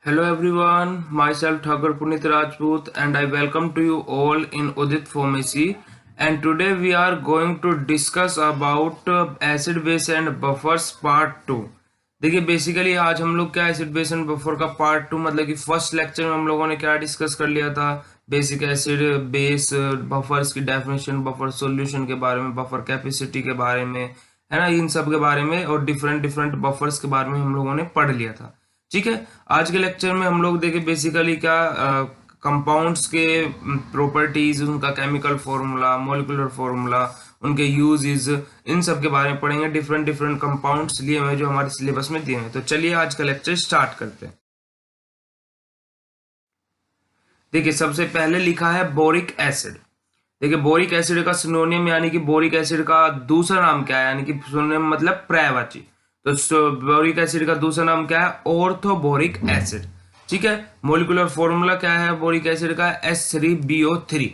Hello everyone, myself Thakur Punit Rajput and I welcome to you all in Udit Pharmacy, and today we are going to discuss about acid base and buffers part 2। देखिए basically आज हम लोग क्या acid base and buffer का part 2 मतलब कि first lecture में हम लोगों ने क्या डिस्कस कर लिया था, बेसिक एसिड बेस बफर्स की डेफिनेशन, बफर सॉल्यूशन के बारे में, बफर कैपेसिटी के बारे में, है ना, इन सब के बारे में और डिफरेंट डिफरेंट बफर्स के बारे में हम लोगों ने पढ़ लिया था। ठीक है, आज के लेक्चर में हम लोग देखें बेसिकली क्या कंपाउंड्स के प्रॉपर्टीज, उनका केमिकल फॉर्मूला, मॉलिक्यूलर फॉर्मूला, उनके यूजेस, इन सब के बारे में पढ़ेंगे। डिफरेंट डिफरेंट कंपाउंड्स लिए हुए जो हमारे सिलेबस में दिए हैं। तो चलिए आज का लेक्चर स्टार्ट करते हैं। देखिए सबसे पहले लिखा है बोरिक एसिड। देखिए बोरिक एसिड का सिनोनियम यानी कि बोरिक एसिड का दूसरा नाम क्या है, यानी कि सिनोनियम मतलब पर्यायवाची। तो बोरिक एसिड का दूसरा नाम क्या है? Orthoboric acid. ठीक है, मोलिकुलर फॉर्मूला क्या है बोरिक एसिड का? H3BO3।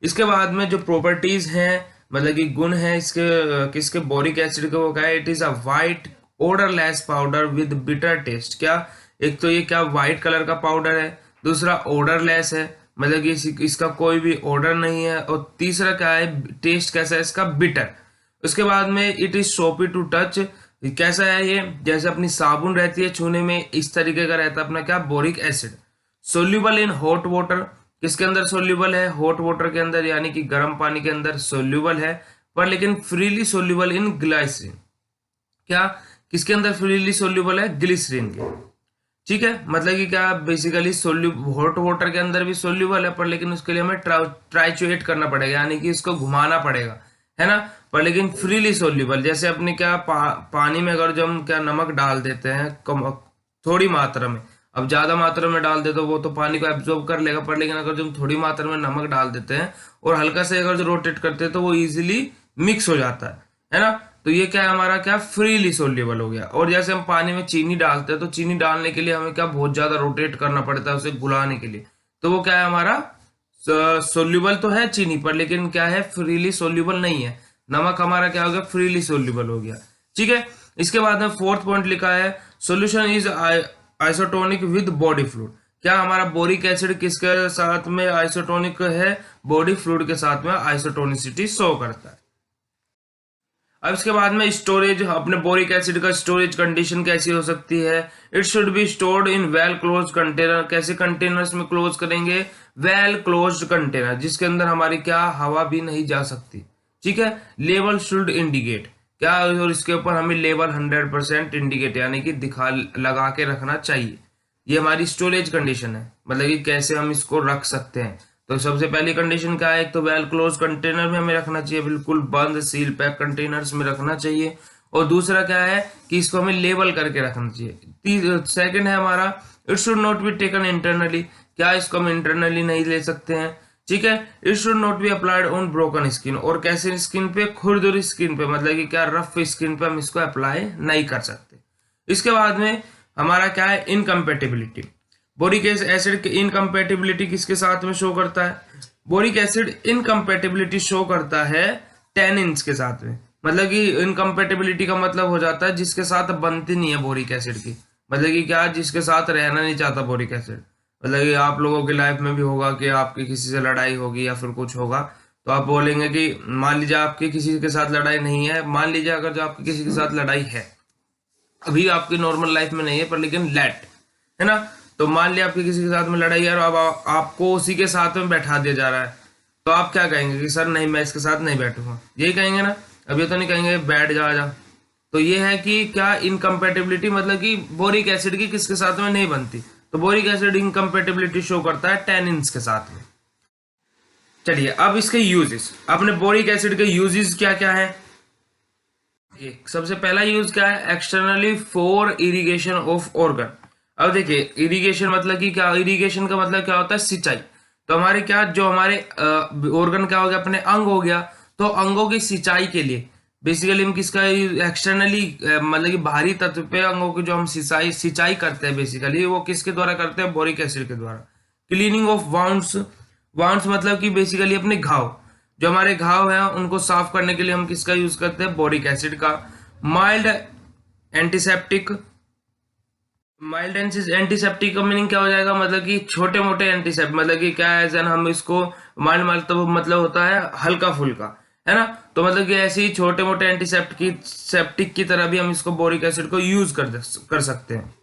इसके बाद में जो प्रॉपर्टीज हैं मतलब कि गुण है इसके किसके बोरिक एसिड के, वो क्या है? It is a white odourless powder with bitter taste. क्या एक तो ये क्या व्हाइट कलर का पाउडर है, दूसरा ऑर्डरलेस है मतलब कि इसका कोई भी ऑर्डर नहीं है, और तीसरा क्या है? टेस्ट कैसा है इसका? बिटर। उसके बाद में इट इज सोपी टू टच। कैसा है ये? जैसे अपनी साबुन रहती है छूने में, इस तरीके का रहता है अपना क्या? Boric acid. Soluble in hot water. किसके अंदर सोल्यूबल है? हॉट वाटर के अंदर, यानी कि गर्म पानी के अंदर सोल्यूबल है, पर लेकिन फ्रीली सोल्यूबल इन ग्लाइसरीन। क्या किसके अंदर फ्रीली सोल्यूबल है? ग्लिसरीन के। ठीक है, मतलब कि क्या बेसिकली हॉट वाटर के अंदर भी सोल्यूबल है, पर लेकिन उसके लिए हमें ट्राइचुएट करना पड़ेगा, यानी कि इसको घुमाना पड़ेगा, है ना। पर लेकिन फ्रीली सोल्यूबल, जैसे अपने क्या पानी में अगर जो हम क्या नमक डाल देते हैं थोड़ी मात्रा में, अब ज्यादा मात्रा में डाल दे तो वो तो पानी को एब्जॉर्ब कर लेगा, पर लेकिन अगर जो हम थोड़ी मात्रा में नमक डाल देते हैं और हल्का से अगर जो रोटेट करते हैं तो वो इजिली मिक्स हो जाता है ना। तो ये क्या है हमारा? क्या फ्रीली सोल्यूबल हो गया। और जैसे हम पानी में चीनी डालते हैं तो चीनी डालने के लिए हमें क्या बहुत ज्यादा रोटेट करना पड़ता है उसे घुलाने के लिए, तो वो क्या है हमारा? सोल्यूबल तो है चीनी पर, लेकिन क्या है? फ्रीली सोल्यूबल नहीं है। नमक हमारा क्या हो गया? फ्रीली सोल्यूबल हो गया। ठीक है, इसके बाद में फोर्थ पॉइंट लिखा है solution is isotonic with body fluid. क्या हमारा बोरिक एसिड किसके साथ में आइसोटोनिक है? बॉडी फ्लूइड के साथ में आइसोटोनिसिटी शो करता है। अब इसके बाद में स्टोरेज, अपने बोरिक एसिड का स्टोरेज कंडीशन कैसी हो सकती है? It should be stored in well close container. कैसे कंटेनर्स में क्लोज करेंगे? वेल क्लोज कंटेनर, जिसके अंदर हमारी क्या हवा भी नहीं जा सकती। ठीक है, लेवल शुड इंडिकेट। क्या, और इसके ऊपर हमें लेवल 100% इंडिकेट यानी कि दिखा लगा के रखना चाहिए। ये हमारी स्टोरेज कंडीशन है, मतलब कि कैसे हम इसको रख सकते हैं। तो सबसे पहली कंडीशन क्या है? एक तो वेल क्लोज कंटेनर में हमें रखना चाहिए, बिल्कुल बंद सील पैक कंटेनर्स में रखना चाहिए। और दूसरा क्या है कि इसको हमें लेबल करके रखना चाहिए। सेकंड है हमारा it should not be taken internally. क्या इसको हम इंटरनली नहीं ले सकते हैं? ठीक है, it should not be applied on broken skin. और कैसे स्किन पे? खुरदुरी स्किन पे, मतलब कि क्या रफ स्किन पे हम इसको अप्लाई नहीं कर सकते। इसके बाद में हमारा क्या है? इनकम्पेटिबिलिटी। बोरिक एसिड की इनकम्पेटिबिलिटी किसके साथ में शो करता है? बोरिक एसिड इनकम्पेटिबिलिटी शो करता है टेनिन्स के साथ में। मतलब कि इनकम्पेटिबिलिटी का मतलब हो जाता है जिसके साथ बनती नहीं है बोरिक एसिड की, मतलब कि क्या, जिसके साथ रहना नहीं चाहता बोरिक एसिड। मतलब कि आप लोगों की लाइफ में भी होगा कि आपकी किसी से लड़ाई होगी या फिर कुछ होगा, तो आप बोलेंगे कि मान लीजिए आपकी किसी के साथ लड़ाई नहीं है, मान लीजिए अगर जो आपकी किसी के साथ लड़ाई है, अभी आपकी नॉर्मल लाइफ में नहीं है पर लेकिन लेट, है ना, तो मान लिया आपकी किसी के साथ में लड़ाई है और अब आपको उसी के साथ में बैठा दिया जा रहा है, तो आप क्या कहेंगे कि सर नहीं मैं इसके साथ नहीं बैठूंगा, यही कहेंगे ना। अब ये तो नहीं कहेंगे बैठ जा। तो ये है कि क्या इनकम्पेटिबिलिटी, मतलब कि बोरिक एसिड की किसके साथ में नहीं बनती, तो बोरिक एसिड इनकम्पेटिबिलिटी शो करता है टेनिन्स के साथ में। चलिए अब इसके यूजेस, अपने बोरिक एसिड के यूजेस क्या क्या है? सबसे पहला यूज क्या है? Externally for irrigation of organ. अब देखिए इरिगेशन मतलब कि क्या? इरिगेशन का मतलब क्या होता है? सिंचाई। तो हमारे क्या, जो हमारे ऑर्गन क्या हो गया? अपने अंग हो गया, तो अंगों की सिंचाई के लिए बेसिकली हम किसका एक्सटर्नली मतलब कि बाहरी तत्व पे अंगों की जो हम सिंचाई सिंचाई करते हैं बेसिकली वो किसके द्वारा करते हैं? बोरिक एसिड के द्वारा। Cleaning of wounds. वाउंड्स मतलब कि बेसिकली अपने घाव, जो हमारे घाव हैं उनको साफ करने के लिए हम किसका यूज करते हैं? बोरिक एसिड का। Mild antiseptic. माइल्ड एंटीसेप्टिक का मीनिंग क्या हो जाएगा, मतलब कि छोटे मोटे एंटीसेप्ट, मतलब कि क्या है जन हम इसको माइल्ड मतलब होता है हल्का फुल्का, है ना। तो मतलब कि ऐसे ही छोटे मोटे सेप्टिक की तरह भी हम इसको बोरिक एसिड को यूज कर सकते हैं।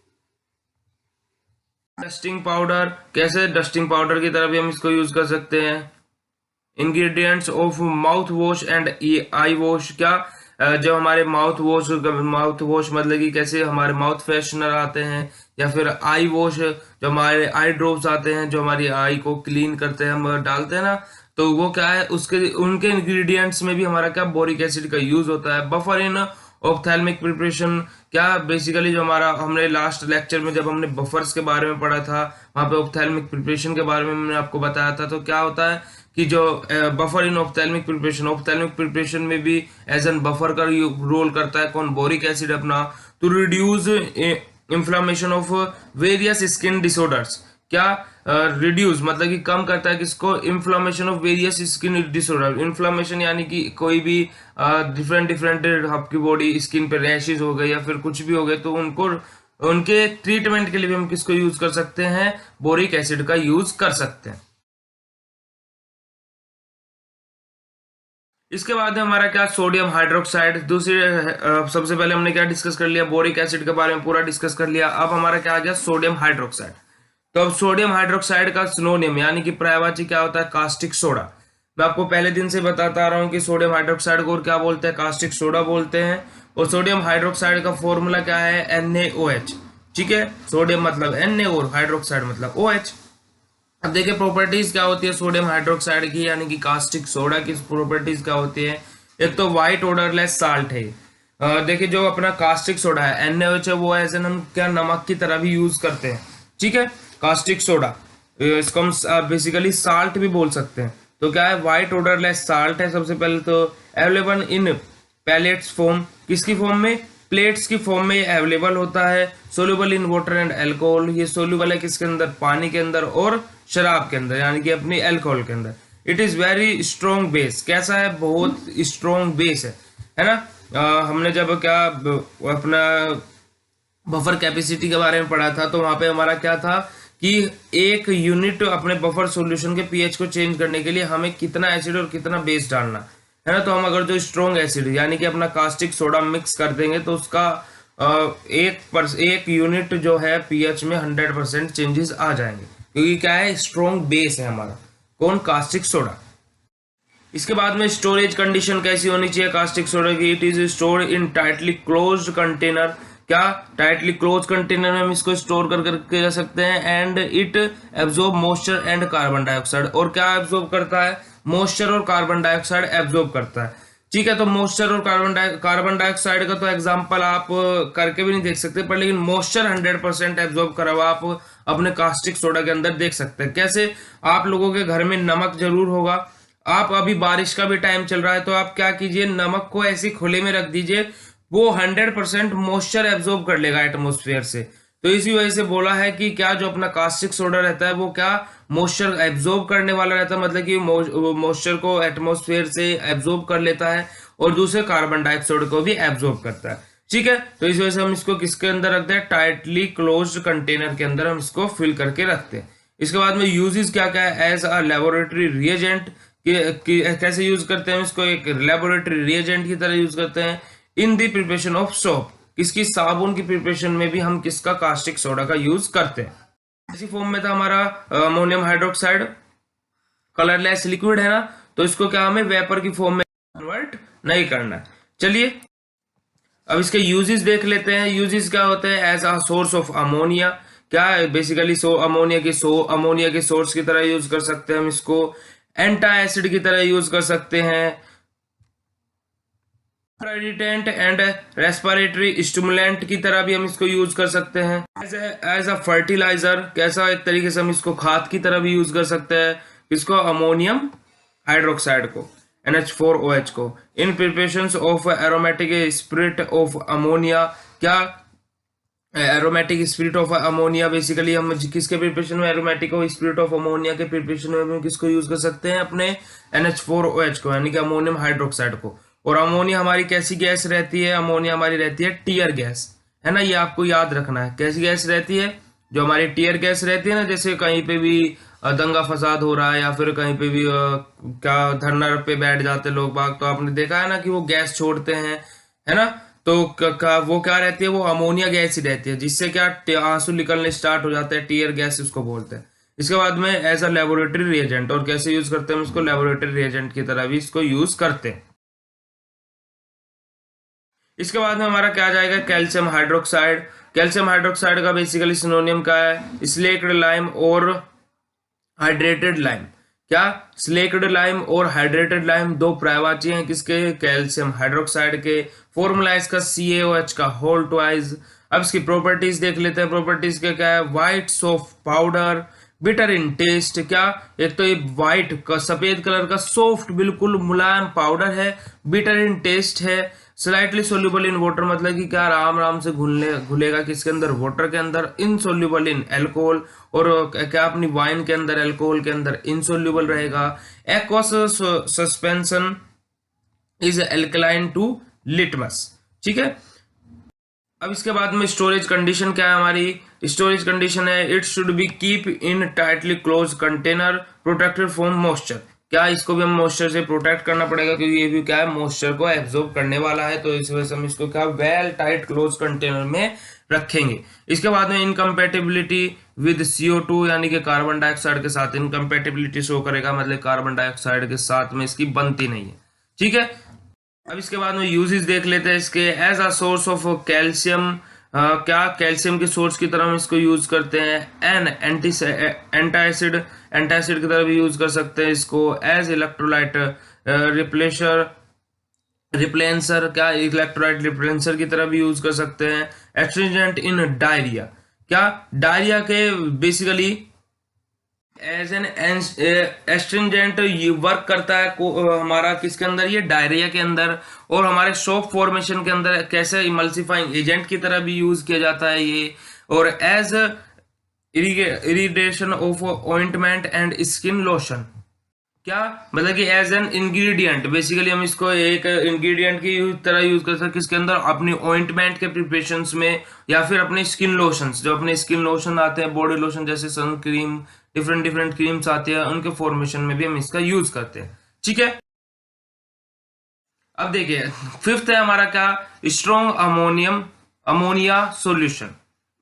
डस्टिंग पाउडर, कैसे डस्टिंग पाउडर की तरह भी हम इसको यूज कर सकते हैं। Ingredients of mouth wash and I wash, क्या जो हमारे माउथ वॉश मतलब कि कैसे हमारे माउथ फ्रेशनर आते हैं, या फिर आई वॉश जो हमारे आई ड्रॉप्स आते हैं जो हमारी आई को क्लीन करते हैं, हम डालते हैं ना, तो वो क्या है उसके उनके इंग्रेडिएंट्स में भी हमारा क्या बोरिक एसिड का यूज होता है। बफर इन ऑप्थेल्मिक प्रिपरेशन, क्या बेसिकली जो हमारा हमने लास्ट लेक्चर में जब हमने बफर्स के बारे में पढ़ा था, वहां पे ऑप्थेल्मिक प्रिपरेशन के बारे में मैंने आपको बताया था। तो क्या होता है कि जो बफर इन ऑप्थेल्मिक प्रिपरेशन में भी एज एन बफर का रोल करता है कौन, बोरिक एसिड अपना, to reduce inflammation of various skin disorders, क्या रिड्यूस मतलब कि कम करता है किसको, inflammation of various skin disorder. Inflammation यानी कि कोई भी डिफरेंट डिफरेंट आपकी बॉडी स्किन पे रैशेज हो गए या फिर कुछ भी हो गए, तो उनको उनके ट्रीटमेंट के लिए भी हम किसको यूज कर सकते हैं, बोरिक एसिड का यूज कर सकते हैं। इसके बाद है हमारा क्या, सोडियम हाइड्रोक्साइड। सबसे पहले हमने क्या डिस्कस कर लिया, बोरिक एसिड के बारे में पूरा डिस्कस कर लिया। अब हमारा क्या आ गया, सोडियम हाइड्रोक्साइड। तो अब सोडियम हाइड्रोक्साइड का सिनोनिम यानी कि पर्यायवाची क्या होता है, कास्टिक सोडा। मैं आपको पहले दिन से बताता आ रहा हूँ कि सोडियम हाइड्रोक्साइड को और क्या बोलते हैं, कास्टिक सोडा बोलते हैं। और सोडियम हाइड्रोक्साइड का फॉर्मूला क्या है, NaOH। ठीक है, सोडियम मतलब Na और हाइड्रोक्साइड मतलब OH। अब देखिए प्रॉपर्टीज क्या होती है सोडियम हाइड्रोक्साइड की यानी कि कास्टिक सोडा की प्रॉपर्टीज क्या होती है। एक तो वाइट ऑर्डरलेस साल्ट है। देखिए जो अपना कास्टिक सोडा है NaOH है, वो एज एन हम क्या नमक की तरह भी यूज करते हैं। ठीक है, कास्टिक सोडा इसको हम बेसिकली साल्ट भी बोल सकते हैं। तो क्या है, वाइट ऑर्डरलेस साल्ट है सबसे पहले तो, अवेलेबल इन पैलेट्स फॉर्म, किसकी फॉर्म में, प्लेट्स की फॉर्म में अवेलेबल होता है। Soluble in water and alcohol, ये सोल्यूबल है किसके अंदर, पानी के अंदर और शराब के अंदर यानी कि अपनी अल्कोहल के अंदर। It is very strong base, कैसा है, बहुत स्ट्रॉन्ग बेस है ना। हमने जब क्या अपना बफर कैपेसिटी के बारे में पढ़ा था, तो वहां पे हमारा क्या था कि एक यूनिट अपने बफर सॉल्यूशन के पीएच को चेंज करने के लिए हमें कितना एसिड और कितना बेस डालना है ना। तो हम अगर जो स्ट्रॉन्ग एसिड यानी कि अपना कास्टिक सोडा मिक्स कर देंगे तो उसका एक यूनिट जो है पीएच में 100% चेंजेस आ जाएंगे, क्योंकि क्या है, स्ट्रॉन्ग बेस है हमारा कौन, कास्टिक सोडा। इसके बाद में स्टोरेज कंडीशन कैसी होनी चाहिए कास्टिक सोडा की, it is stored in tightly closed container, क्या टाइटली क्लोज कंटेनर में हम इसको स्टोर करके जा सकते हैं। And it absorb moisture and carbon dioxide, और क्या एब्जॉर्ब करता है, मॉइस्चर और कार्बन डाइऑक्साइड एब्जॉर्ब करता है। ठीक है, तो मॉइस्चर और कार्बन डाइऑक्साइड का तो एग्जांपल आप करके भी नहीं देख सकते, पर लेकिन मॉइस्चर 100% एब्जॉर्ब करा हुआ आप अपने कास्टिक सोडा के अंदर देख सकते हैं। कैसे, आप लोगों के घर में नमक जरूर होगा, आप अभी बारिश का भी टाइम चल रहा है, तो आप क्या कीजिए, नमक को ऐसे खुले में रख दीजिए, वो 100% मॉइस्चर एब्जॉर्ब कर लेगा एटमोस्फेयर से। तो इसी वजह से बोला है कि क्या जो अपना कास्टिक सोडा रहता है वो क्या मॉइस्चर एब्जॉर्ब करने वाला रहता है, मतलब कि मॉइस्चर को एटमोस्फेयर से एब्जॉर्ब कर लेता है और दूसरे कार्बन डाइऑक्साइड को भी एब्जॉर्ब करता है। ठीक है, तो इस वजह से हम इसको किसके अंदर रखते हैं, टाइटली क्लोज्ड कंटेनर के अंदर हम इसको फिल करके रखते हैं। इसके बाद में यूजेस क्या क्या है, एज अ लेबोरेटरी रिएजेंट, कैसे यूज करते हैं इसको, एक लेबोरेटरी रिएजेंट की तरह यूज करते हैं। इन दी प्रिपरेशन ऑफ सोप, किसकी, साबुन की प्रिपरेशन में भी हम किसका, कास्टिक सोडा का यूज करते हैं। इसी फॉर्म में था हमारा अमोनियम हाइड्रोक्साइड, कलरलेस लिक्विड है ना, तो इसको क्या हमें वेपर की फॉर्म में कन्वर्ट नहीं करना है। चलिए अब इसके यूजेस देख लेते हैं। यूजेस क्या होते हैं, as a source of ammonia, क्या है बेसिकली अमोनिया के सोर्स की तरह यूज कर सकते हैं हम इसको। एंटा एसिड की तरह यूज कर सकते हैं। प्रेडिटेंट एंड रेस्पिरेटरी स्टिमुलेंट की तरह भी हम इसको यूज कर सकते हैं। एज अ फर्टिलाइजर, कैसा, एक तरीके से हम इसको खाद की तरह भी यूज कर सकते हैं। इसको अमोनियम हाइड्रोक्साइड को, NH4OH को, in preparations of aromatic spirit of ammonia, क्या aromatic spirit of ammonia basically हम किसके प्रिपरेशन में, एरोमेटिक और स्पिरिट ऑफ अमोनिया के प्रिपरेशन में हम किसको यूज कर सकते हैं, अपने NH4OH को यानी कि अमोनियम हाइड्रोक्साइड को। और अमोनिया हमारी कैसी गैस रहती है, अमोनिया हमारी रहती है टीयर गैस, है ना, ये आपको याद रखना है। कैसी गैस रहती है? जो हमारी टीयर गैस रहती है ना, जैसे कहीं पे भी दंगा फसाद हो रहा है या फिर कहीं पे भी क्या धरना पे बैठ जाते लोग बाग, तो आपने देखा है ना कि वो गैस छोड़ते हैं, है ना। तो वो क्या रहती है? वो अमोनिया गैस ही रहती है, जिससे क्या आंसू निकलने स्टार्ट हो जाते हैं, टीयर गैस उसको बोलते हैं। इसके बाद में एज अ लेबोरेटरी रिएजेंट, और कैसे यूज करते हैं हम इसको? लेबोरेटरी रिएजेंट की तरह भी इसको यूज करते हैं। इसके बाद में हमारा क्या जाएगा? Calcium hydroxide. कैल्शियम हाइड्रोक्साइड का बेसिकली सिनोनियम क्या है? स्लेक्ड लाइम और हाइड्रेटेड लाइम। क्या? स्लेक्ड लाइम और हाइड्रेटेड लाइम दो पर्यायवाची हैं किसके? कैल्शियम हाइड्रोक्साइड के। फॉर्मूला इसका CaOH का होल ट्वाइस। अब इसकी प्रॉपर्टीज देख लेते हैं। प्रॉपर्टीज के क्या है? White soft powder, bitter in taste. क्या? एक तो ये व्हाइट का सफेद कलर का सॉफ्ट बिल्कुल मुलायम पाउडर है, बिटर इन टेस्ट है, स्लाइटली सोल्यूबल इन वाटर, मतलब कि क्या आराम आराम से घुलेगा किसके अंदर? वाटर के अंदर। इनसोल्यूबल इन अल्कोहल, और क्या अपनी वाइन के अंदर, अल्कोहल के अंदर इनसोल्यूबल रहेगा। Aqueous suspension is alkaline to litmus. ठीक है। अब इसके बाद में स्टोरेज कंडीशन क्या है हमारी? स्टोरेज कंडीशन है it should be keep in tightly close container protected from moisture. क्या? इसको भी हम मॉइस्चर से प्रोटेक्ट करना पड़ेगा, क्योंकि ये भी क्या है? मॉइस्चर को एब्जॉर्ब करने वाला है, तो इस वजह से हम इसको क्या वेल टाइट क्लोज कंटेनर में रखेंगे। इसके बाद में इनकम्पेटिबिलिटी विद CO2, यानी कि कार्बन डाइऑक्साइड के साथ इनकम्पेटिबिलिटी शो करेगा, मतलब कार्बन डाइऑक्साइड के साथ में इसकी बनती नहीं है। ठीक है। अब इसके बाद में यूजेस देख लेते हैं इसके। As a source of calcium, क्या कैल्शियम के सोर्स की तरह हम इसको यूज करते हैं। एन एंटासिड, एंटासिड की तरह भी यूज कर सकते हैं इसको। एज इलेक्ट्रोलाइट रिप्लेशर, रिप्लेंसर, क्या इलेक्ट्रोलाइट रिप्लेंसर की तरह भी यूज कर सकते हैं। एक्सट्रिंजेंट इन डायरिया, क्या डायरिया के basically as an astringent work करता है हमारा किसके अंदर? ये डायरिया के अंदर। और हमारे सोप फॉर्मेशन के अंदर कैसे इमल्सिफाइंग एजेंट की तरह भी यूज किया जाता है ये। और as irritation of ointment and skin lotion, क्या मतलब कि एज एन इंग्रेडिएंट, बेसिकली हम इसको एक इंग्रेडिएंट की तरह यूज कर सकते हैं किसके अंदर? अपनी ऑइंटमेंट के प्रिपरेशंस में, या फिर अपने स्किन लोशंस, जो अपने स्किन लोशन आते हैं, बॉडी लोशन जैसे sun cream, different different creams आती है, उनके फॉर्मेशन में भी हम इसका यूज करते हैं। ठीक है। अब देखिए फिफ्थ है हमारा क्या? Strong ammonia solution.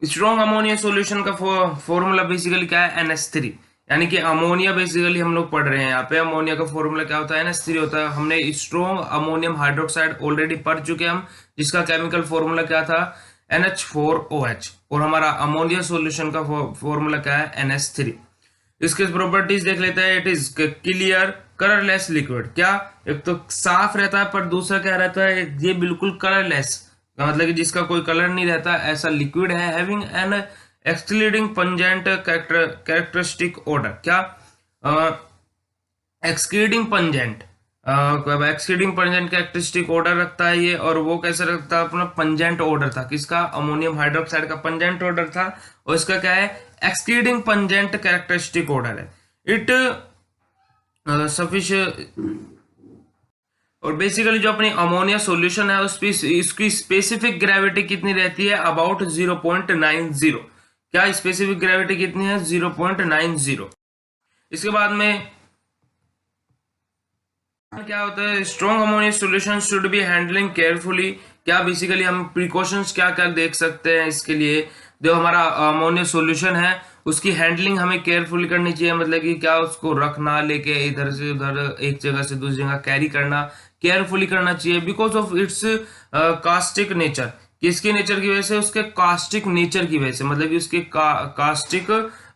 Strong ammonia solution का फॉर्मूला बेसिकली क्या है? NH3, यानी कि अमोनिया बेसिकली हम लोग पढ़ रहे हैं यहाँ पे। अमोनिया का फॉर्मूला क्या होता है? NH3 होता है। हमने स्ट्रॉन्ग अमोनियम हाइड्रोक्साइड ऑलरेडी पढ़ चुके हैं हम, जिसका केमिकल फॉर्मूला क्या था? NH4OH। और हमारा अमोनिया सॉल्यूशन का फॉर्मूला क्या है? NH3। इसके प्रॉपर्टीज देख लेते हैं। It is clear colourless liquid. क्या? एक तो साफ रहता है, पर दूसरा क्या रहता है? ये बिल्कुल कलरलेस, मतलब कि जिसका कोई कलर नहीं रहता, ऐसा लिक्विड है। Having an excluding pungent characteristic order. क्या? Excluding pungent, excluding pungent characteristic order रखता है ये। और वो कैसे रखता है? अपना पंजेंट ऑर्डर था किसका? अमोनियम हाइड्रोक्साइड का पंजेंट ऑर्डर था। और इसका क्या है? एक्सक्लूडिंग पंजेंट कैरेक्टरिस्टिक ऑर्डर है। It sufficient. और बेसिकली जो अपनी अमोनिया सॉल्यूशन है इसकी स्पेसिफिक ग्रेविटी कितनी रहती है? अबाउट 0.90। क्या स्पेसिफिक ग्रेविटी कितनी है? 0.90। इसके बाद में क्या होता है? Strong ammonia solution should be handling carefully. क्या बेसिकली हम प्रिकॉशंस क्या क्या देख सकते हैं इसके लिए? जो हमारा अमोनिया सॉल्यूशन है उसकी हैंडलिंग हमें केयरफुली करनी चाहिए, मतलब कि क्या उसको रखना, लेके इधर से उधर एक जगह से दूसरी जगह कैरी करना केयरफुली करना चाहिए। Because of its caustic nature. किसके नेचर की वजह से? उसके कास्टिक नेचर की वजह से, मतलब कि उसके कास्टिक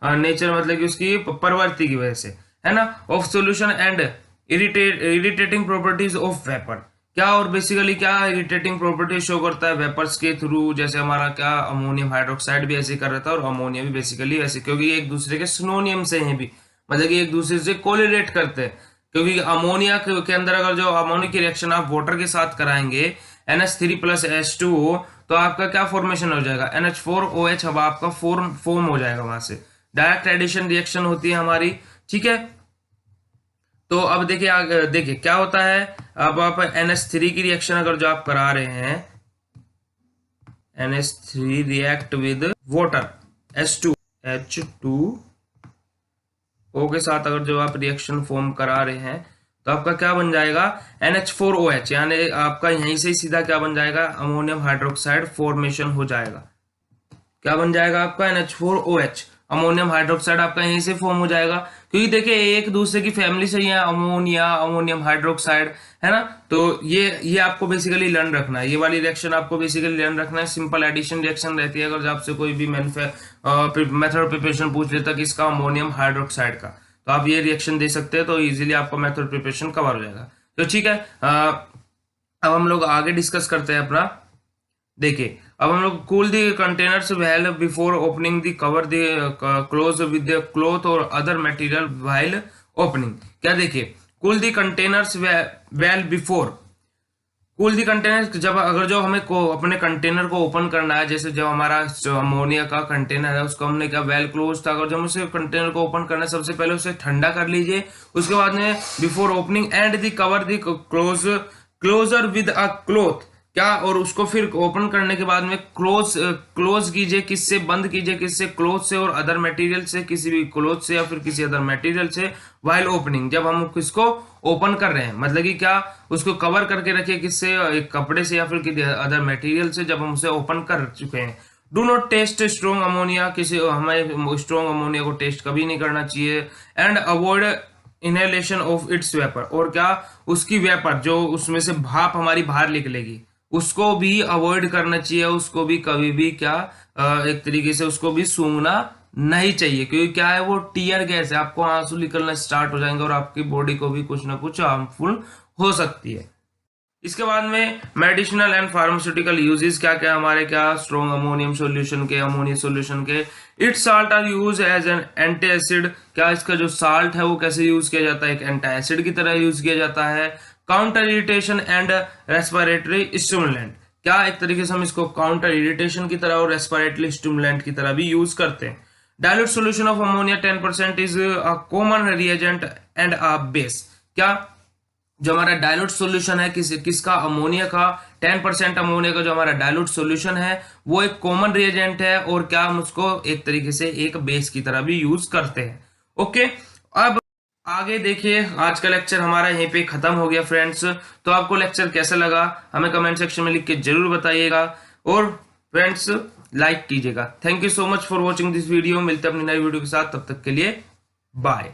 नेचर, मतलब कि उसकी प्रवृत्ति की वजह से, है ना। Of solution and irritating properties of vapour. क्या? और बेसिकली क्या इरिटेटिंग प्रॉपर्टी शो करता है वेपर्स के थ्रू? जैसे हमारा क्या अमोनियम हाइड्रोक्साइड भी ऐसे कर रहा था, और अमोनिया भी बेसिकली ऐसे, क्योंकि एक दूसरे के सिनोनियम से हैं भी, मतलब कि एक दूसरे से कोरिलेट करते हैं। क्योंकि अमोनिया के अंदर अगर जो अमोनिया की रिएक्शन आप वाटर के साथ कराएंगे NH3 + H2O, तो आपका क्या फॉर्मेशन हो जाएगा? NH4OH। अब आपका फॉर्म हो जाएगा वहां से। डायरेक्ट एडिशन रिएक्शन होती है हमारी। ठीक है। तो अब देखिए देखिए क्या होता है। अब आप NH3 की रिएक्शन अगर जो आप करा रहे हैं, NH3 react with water H2O के साथ अगर जो आप रिएक्शन फॉर्म करा रहे हैं तो आपका क्या बन जाएगा NH4OH, यानी आपका यहीं से सीधा क्या बन जाएगा अमोनियम हाइड्रोक्साइड फॉर्मेशन हो जाएगा। क्या बन जाएगा आपका NH4OH, अमोनियम हाइड्रोक्साइड आपका यहीं से फॉर्म हो जाएगा, क्योंकि देखिए एक दूसरे की फैमिली से ही है, अमोनिया अमोनियम हाइड्रोक्साइड, है ना। तो ये आपको बेसिकली लर्न रखना है, ये वाली रिएक्शन आपको बेसिकली लर्न रखना है। सिंपल एडिशन रिएक्शन रहती है। अगर आपसे कोई भी मेथड ऑफ प्रिपरेशन पूछ लेता कि इसका अमोनियम हाइड्रोक्साइड का, तो आप ये रिएक्शन दे सकते हैं, तो इजीली आपका मेथड प्रिपरेशन कवर हो जाएगा। तो ठीक है, अब हम लोग आगे डिस्कस करते हैं अपना। देखिए अब हम लोग cool the containers well before opening the cover the close with the cloth और अदर मटेरियल व्हाइल ओपनिंग। क्या देखिए cool the containers well before, cool the container जब अगर जो हमें को अपने कंटेनर को ओपन करना है, जैसे जब हमारा अमोनिया का कंटेनर है उसको हमने क्या वेल क्लोज था, अगर जब उसे कंटेनर को ओपन करना है सबसे पहले उसे ठंडा कर लीजिए। उसके बाद में before opening and the cover the closure with a cloth, क्या, और उसको फिर ओपन करने के बाद में क्लोज कीजिए, किससे बंद कीजिए, किससे क्लोथ से और अदर मटेरियल से, किसी भी क्लोथ से या फिर किसी अदर मटेरियल से, व्हाइल ओपनिंग, जब हम किसको ओपन कर रहे हैं, मतलब कि क्या उसको कवर करके रखिए, किससे, एक कपड़े से या फिर किसी अदर मटेरियल से, जब हम उसे ओपन कर चुके हैं। Do not taste strong ammonia, किसी हमें स्ट्रॉन्ग अमोनिया को टेस्ट कभी नहीं करना चाहिए। And avoid inhalation of its vapour, और क्या उसकी वेपर जो उसमें से भाप हमारी बाहर निकलेगी उसको भी अवॉइड करना चाहिए, उसको भी कभी भी क्या एक तरीके से उसको भी सूंघना नहीं चाहिए, क्योंकि क्या है वो टीयर गैस है, आपको आंसू निकलना स्टार्ट हो जाएंगे और आपकी बॉडी को भी कुछ ना कुछ हार्मफुल हो सकती है। इसके बाद में मेडिसिनल एंड फार्मास्यूटिकल यूजेस क्या क्या हमारे, क्या स्ट्रॉन्ग अमोनियम सॉल्यूशन के, अमोनिया सॉल्यूशन के, its salt are use as an anti acid, क्या इसका जो साल्ट है वो कैसे यूज किया जाता है, एक एंटी एसिड की तरह यूज किया जाता है। Counter irritation and respiratory stimulant, क्या एक तरीके से हम इसको काउंटर इरिटेशन की तरह और रेस्पिरेटरी स्टिमुलेंट की तरह भी यूज करते हैं। Dilute solution of ammonia 10% is a common reagent and a base, क्या जो हमारा डाइल्यूट सॉल्यूशन है किसका, अमोनिया का, 10% अमोनिया का जो हमारा डाइल्यूट सॉल्यूशन है वो एक कॉमन रिएजेंट है, और क्या हम उसको एक तरीके से एक बेस की तरह भी यूज करते हैं। ओके, अब आगे देखिए, आज का लेक्चर हमारा यहीं पे खत्म हो गया फ्रेंड्स। तो आपको लेक्चर कैसा लगा हमें कमेंट सेक्शन में लिख के जरूर बताइएगा, और फ्रेंड्स लाइक कीजिएगा। Thank you so much for watching this video. मिलते हैं अपनी नई वीडियो के साथ, तब तक के लिए बाय।